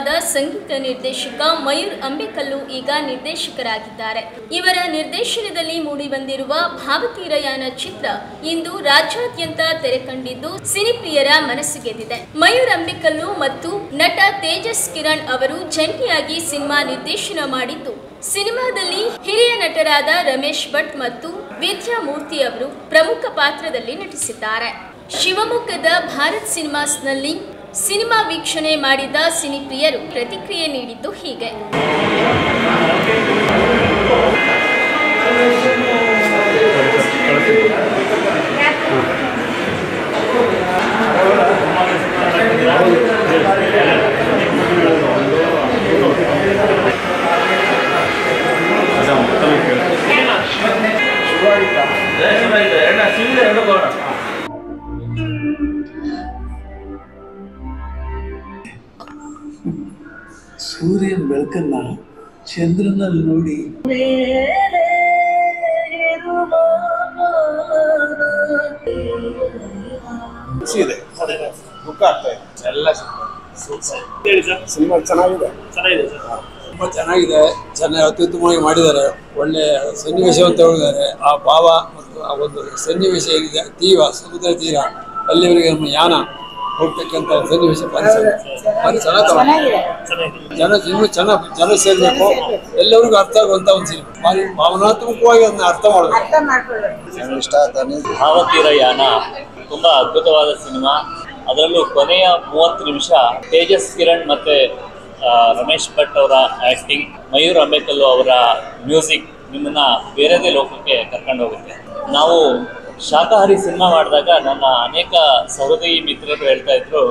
ಸಿನಿಮಾದ ಸಂಗೀತ ನಿರ್ದೇಶಕ ಮಯೂರ್ ಅಂಬೇಕಲ್ಲು ಈಗ ನಿರ್ದೇಶಕರಾಗಿದ್ದಾರೆ. ಇವರ ನಿರ್ದೇಶನದಲ್ಲಿ ಮೂಡಿಬಂದಿರುವ ಭಾವತೀರಯಾನ ಚಿತ್ರ ಇಂದು ರಾಜ್ಯಾದ್ಯಂತ ತೆರೆ ಕಂಡಿದ್ದು ಸಿನಿಪ್ರಿಯರ ಮನಸ್ಸುಗೆದ್ದಿದೆ. ಮಯೂರ್ ಅಂಬೇಕಲ್ಲು ಮತ್ತು ನಟ ತೇಜಸ್ ಕಿರಣ್ ಅವರು ಜಂಟಿಯಾಗಿ ಸಿನಿಮಾ ನಿರ್ದೇಶನ ಮಾಡಿದ್ದು, ಸಿನಿಮಾದಲ್ಲಿ ಹಿರಿಯ ನಟರಾದ ರಮೇಶ್ ಭಟ್ ಮತ್ತು ವಿದ್ಯಾಮೂರ್ತಿ ಅವರು ಪ್ರಮುಖ ಪಾತ್ರದಲ್ಲಿ ನಟಿಸಿದ್ದಾರೆ. ಶಿವಮೊಗ್ಗದ ಭಾರತ್ ಸಿನಿಮಾಸ್ನಲ್ಲಿ ಸಿನಿಮಾ ವೀಕ್ಷಣೆ ಮಾಡಿದ ಸಿನಿಪ್ರಿಯರು ಪ್ರತಿಕ್ರಿಯೆ ನೀಡಿದ್ದು ಹೀಗೆ. ಸೂರ್ಯನ ಬೆಳಕನ್ನ ಚಂದ್ರನಲ್ಲಿ ನೋಡಿ ಸಿನಿಮಾ ಚೆನ್ನಾಗಿದೆ, ತುಂಬ ಚೆನ್ನಾಗಿದೆ. ಚೆನ್ನಾಗಿ ಅತ್ಯುತ್ತಮವಾಗಿ ಮಾಡಿದ್ದಾರೆ. ಒಳ್ಳೆ ಸನ್ನಿವೇಶ ಅಂತ ಹೇಳಿದ್ದಾರೆ. ಆ ಭಾವ ಮತ್ತು ಆ ಒಂದು ಸನ್ನಿವೇಶ ಏನಿದೆ, ತೀರ ಸಮುದ್ರ ತೀರ ಅಲ್ಲಿವರೆಗೆ ನಮ್ಮ ಯಾನ ಹೋಗ್ತಕ್ಕಂಥ ಸನ್ನಿವೇಶ ಭಾರಿ ಜನ ಸೇರಬೇಕು, ಎಲ್ಲರಿಗೂ ಅರ್ಥ ಆಗುವಂಥ ಒಂದು ಸಿನಿಮಾ. ಭಾರಿ ಭಾವನಾತ್ಮಕವಾಗಿ ಅದನ್ನ ಅರ್ಥ ಮಾಡಬೇಕು. ಭಾವತೀರಯಾನ ತುಂಬಾ ಅದ್ಭುತವಾದ ಸಿನಿಮಾ. ಅದರಲ್ಲೂ ಕೊನೆಯ 30 ನಿಮಿಷ ತೇಜಸ್ ಕಿರಣ್ ಮತ್ತೆ ರಮೇಶ್ ಭಟ್ ಅವರ ಆಕ್ಟಿಂಗ್, ಮಯೂರ್ ಅಂಬೇಕಲ್ಲು ಅವರ ಮ್ಯೂಸಿಕ್ ನಿಮ್ಮನ್ನ ಬೇರೆದೇ ಲೋಕಕ್ಕೆ ಕರ್ಕೊಂಡು ಹೋಗುತ್ತೆ. ನಾವು ಶಾಕಾಹಾರಿ ಸಿನಿಮಾ ಮಾಡಿದಾಗ ನನ್ನ ಅನೇಕ ಸಹೋದರಿ ಮಿತ್ರರು ಹೇಳ್ತಾ ಇದ್ರು,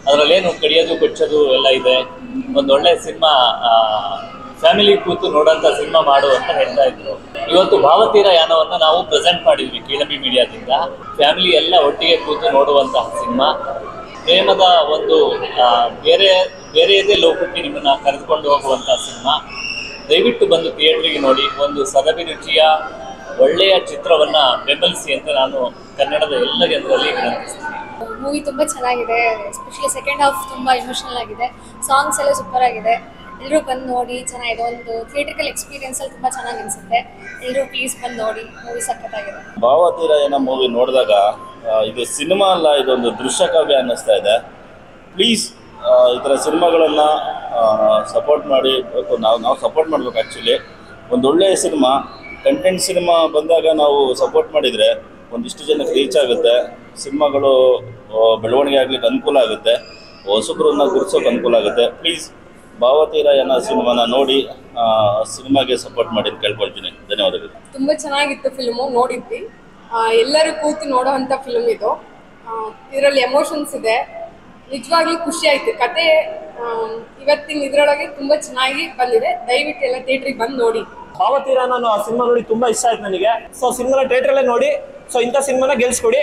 ಅದರಲ್ಲೇನು ಕಡಿಯೋದು ಕೊಚ್ಚೋದು ಎಲ್ಲ ಇದೆ, ಒಂದೊಳ್ಳೆ ಸಿನಿಮಾ ಫ್ಯಾಮಿಲಿ ಕೂತು ನೋಡೋಂಥ ಸಿನಿಮಾ ಮಾಡು ಅಂತ ಹೇಳ್ತಾ ಇದ್ರು. ಇವತ್ತು ಭಾವತೀರಯಾನವನ್ನು ನಾವು ಪ್ರೆಸೆಂಟ್ ಮಾಡಿದ್ವಿ ಕೀಳಂಬಿ ಮೀಡಿಯಾದಿಂದ. ಫ್ಯಾಮಿಲಿ ಎಲ್ಲ ಒಟ್ಟಿಗೆ ಕೂತು ನೋಡುವಂತಹ ಸಿನಿಮಾ, ಪ್ರೇಮದ ಒಂದು ಬೇರೆಯದೇ ಲೋಕಕ್ಕೆ ನಿಮ್ಮನ್ನು ಕರೆದುಕೊಂಡು ಹೋಗುವಂಥ ಸಿನಿಮಾ. ದಯವಿಟ್ಟು ಬಂದು ಥಿಯೇಟ್ರಿಗೆ ನೋಡಿ, ಒಂದು ಸದಭಿರುಚಿಯ ಒಳ್ಳೆಯ ಚಿತ್ರವನ್ನು ಬೆಂಬಲಿಸಿ ಅಂತ ನಾನು ಕನ್ನಡದ ಎಲ್ಲ ಜನರಲ್ಲಿ ವಿನಂತಿಸ್ತೀನಿ. ಮೂವಿ ತುಂಬ ಚೆನ್ನಾಗಿದೆ. ಎಸ್ಪೆಷಲಿ ಸೆಕೆಂಡ್ ಹಾಫ್ ತುಂಬ ಇಮೋಷನಲ್ ಆಗಿದೆ. ಸಾಂಗ್ಸ್ ಎಲ್ಲ ಸೂಪರ್ ಆಗಿದೆ. ಎಲ್ಲರೂ ಬಂದು ನೋಡಿ, ಚೆನ್ನಾಗಿದೆ. ಒಂದು ಥಿಯೇಟ್ರಿಕಲ್ ಎಕ್ಸ್ಪೀರಿಯನ್ಸಲ್ಲಿ ತುಂಬ ಚೆನ್ನಾಗಿ ಅನಿಸುತ್ತೆ. ಎಲ್ಲರೂ ಪ್ಲೀಸ್ ಬಂದು ನೋಡಿ, ಮೂವಿ ಸಖತ್ತಾಗಿದೆ. ಭಾವತೀರಯಾನ ಮೂವಿ ನೋಡಿದಾಗ ಇದು ಸಿನಿಮಾ ಅಲ್ಲ, ಇದೊಂದು ದೃಶ್ಯ ಕಾವ್ಯ ಅನ್ನಿಸ್ತಾ ಇದೆ. ಪ್ಲೀಸ್ ಈ ಥರ ಸಿನಿಮಾಗಳನ್ನು ಸಪೋರ್ಟ್ ಮಾಡಿ. ನಾವು ಸಪೋರ್ಟ್ ಮಾಡಬೇಕು. ಆ್ಯಕ್ಚುಲಿ ಒಂದೊಳ್ಳೆಯ ಸಿನಿಮಾ, ಕಂಟೆಂಟ್ ಸಿನಿಮಾ ಬಂದಾಗ ನಾವು ಸಪೋರ್ಟ್ ಮಾಡಿದರೆ ಒಂದಿಷ್ಟು ಜನಕ್ಕೆ ರೀಚ್ ಆಗುತ್ತೆ, ಸಿನಿಮಾಗಳು ಬೆಳವಣಿಗೆ ಆಗಲಿಕ್ಕೆ ಅನುಕೂಲ ಆಗುತ್ತೆ, ಹೊಸಬ್ರನ್ನ ಗುರುತಿಸೋಕೆ ಅನುಕೂಲ ಆಗುತ್ತೆ. ಪ್ಲೀಸ್ ಭಾವತೀರಯಾನ ಸಿನಿಮಾನ ನೋಡಿ ಸಿನಿಮಾಗೆ ಸಪೋರ್ಟ್ ಮಾಡಿ ಅಂತ ಕೇಳ್ಕೊಳ್ತೀನಿ. ಧನ್ಯವಾದಗಳು. ತುಂಬ ಚೆನ್ನಾಗಿತ್ತು ಫಿಲ್ಮು, ನೋಡಿದ್ವಿ. ಎಲ್ಲರೂ ಕೂತು ನೋಡೋ ಅಂಥ ಫಿಲ್ಮ್ ಇದು. ಇದರಲ್ಲಿ ಎಮೋಷನ್ಸ್ ಇದೆ. ನಿಜವಾಗ್ಲೂ ಖುಷಿ ಆಯಿತು. ಕತೆ ಇವತ್ತಿನ ಇದರೊಳಗೆ ತುಂಬ ಚೆನ್ನಾಗಿ ಬಂದಿದೆ. ದಯವಿಟ್ಟು ಎಲ್ಲ ಥಿಯೇಟ್ರಿಗೆ ಬಂದು ನೋಡಿ. ಭಾವತೀರ ನಾನು ಆ ಸಿನಿಮಾ ನೋಡಿ ತುಂಬಾ ಇಷ್ಟ ಆಯ್ತು ನನಗೆ. ಸೊ ಸಿನಿಮಾನ ಥಿಯೇಟ್ರಲ್ಲೇ ನೋಡಿ. ಸೊ ಇಂಥ ಸಿನಿಮಾನ ಗೆಲ್ಸ್ಕೊಡಿ.